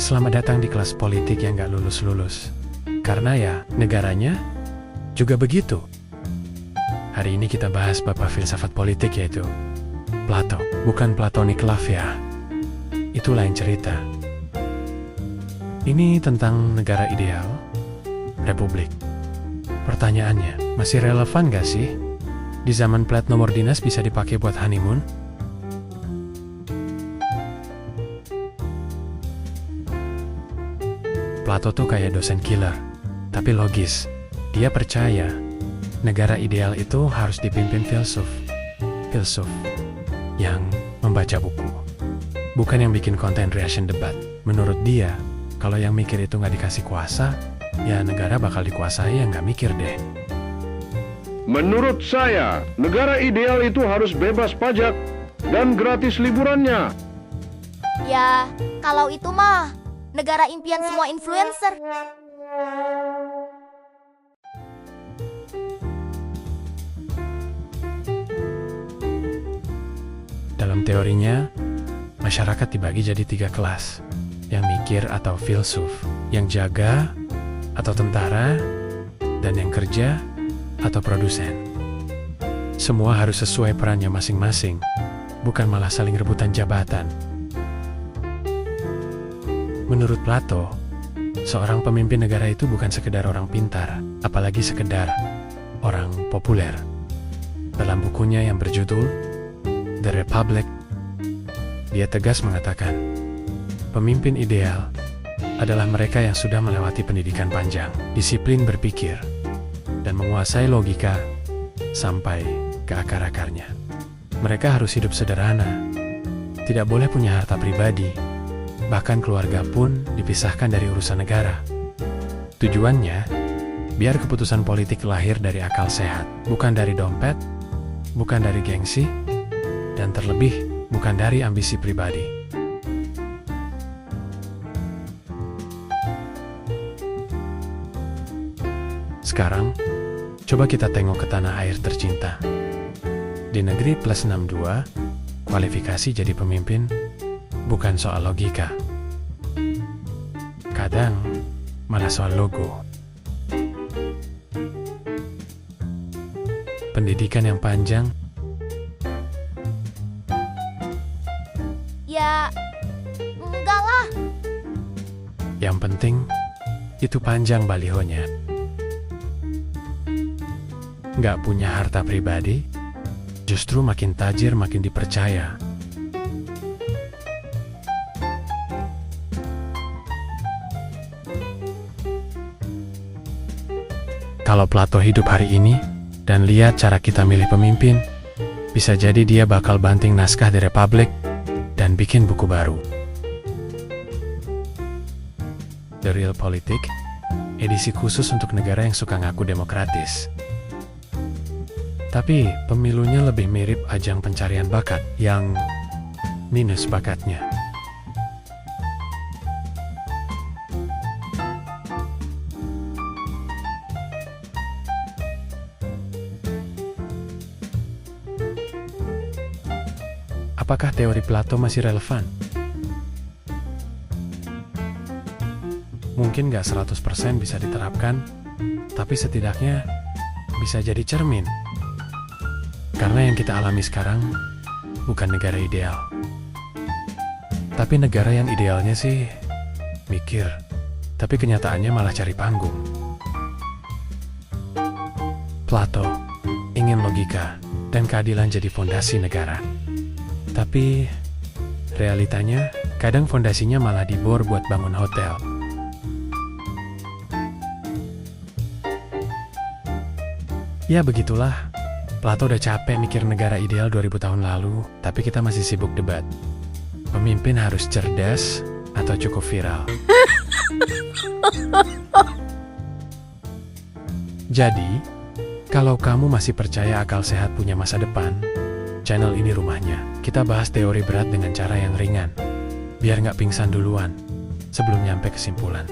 Selamat datang di kelas politik yang gak lulus-lulus. Karena ya, negaranya juga begitu. Hari ini kita bahas bapak filsafat politik yaitu Plato. Bukan Platonic Love ya. Itu lain cerita. Ini tentang negara ideal, republik. Pertanyaannya, masih relevan gak sih? Di zaman plat nomor dinas bisa dipakai buat honeymoon? Plato tuh kayak dosen killer, tapi logis. Dia percaya negara ideal itu harus dipimpin filsuf yang membaca buku, bukan yang bikin konten reaction debat. Menurut dia, kalau yang mikir itu nggak dikasih kuasa, ya negara bakal dikuasai yang nggak mikir deh. Menurut saya, negara ideal itu harus bebas pajak dan gratis liburannya. Ya, kalau itu mah negara impian semua influencer. Dalam teorinya, masyarakat dibagi jadi 3 kelas. Yang mikir atau filsuf, yang jaga atau tentara, dan yang kerja atau produsen. Semua harus sesuai perannya masing-masing, bukan malah saling rebutan jabatan. Menurut Plato, seorang pemimpin negara itu bukan sekedar orang pintar, apalagi sekedar orang populer. Dalam bukunya yang berjudul The Republic, dia tegas mengatakan, pemimpin ideal adalah mereka yang sudah melewati pendidikan panjang, disiplin berpikir, dan menguasai logika sampai ke akar-akarnya. Mereka harus hidup sederhana, tidak boleh punya harta pribadi, bahkan keluarga pun dipisahkan dari urusan negara. Tujuannya, biar keputusan politik lahir dari akal sehat, bukan dari dompet, bukan dari gengsi, dan terlebih bukan dari ambisi pribadi. Sekarang, coba kita tengok ke tanah air tercinta. Di negeri plus 62, kualifikasi jadi pemimpin bukan soal logika. Kadang malah soal logo. Pendidikan yang panjang. Ya, enggak lah. Yang penting, itu panjang balihonya. Nggak punya harta pribadi, justru makin tajir makin dipercaya. Kalau Plato hidup hari ini, dan lihat cara kita milih pemimpin, bisa jadi dia bakal banting naskah The Republic dan bikin buku baru. The Real Politik, edisi khusus untuk negara yang suka ngaku demokratis. Tapi pemilunya lebih mirip ajang pencarian bakat yang minus bakatnya. Apakah teori Plato masih relevan? Mungkin nggak 100% bisa diterapkan, tapi setidaknya bisa jadi cermin. Karena yang kita alami sekarang bukan negara ideal. Tapi negara yang idealnya sih mikir, tapi kenyataannya malah cari panggung. Plato ingin logika dan keadilan jadi fondasi negara. Tapi realitanya kadang fondasinya malah dibor buat bangun hotel. Ya begitulah, Plato udah capek mikir negara ideal 2000 tahun lalu, tapi kita masih sibuk debat. Pemimpin harus cerdas atau cukup viral. Jadi, kalau kamu masih percaya akal sehat punya masa depan, channel ini rumahnya. Kita bahas teori berat dengan cara yang ringan, biar nggak pingsan duluan sebelum nyampe kesimpulan.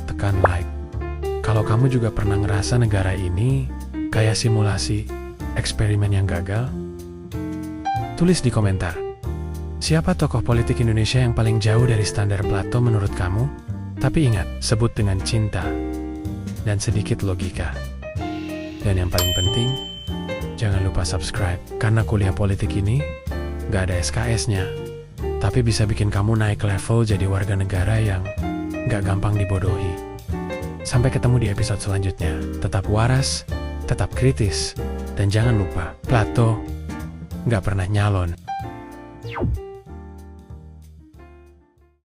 Tekan like. Kalau kamu juga pernah ngerasa negara ini kayak simulasi eksperimen yang gagal, tulis di komentar. Siapa tokoh politik Indonesia yang paling jauh dari standar Plato menurut kamu? Tapi ingat, sebut dengan cinta dan sedikit logika. Dan yang paling penting, jangan lupa subscribe. Karena kuliah politik ini gak ada SKS-nya, tapi bisa bikin kamu naik level jadi warga negara yang gak gampang dibodohi. Sampai ketemu di episode selanjutnya. Tetap waras, tetap kritis, dan jangan lupa, Plato gak pernah nyalon.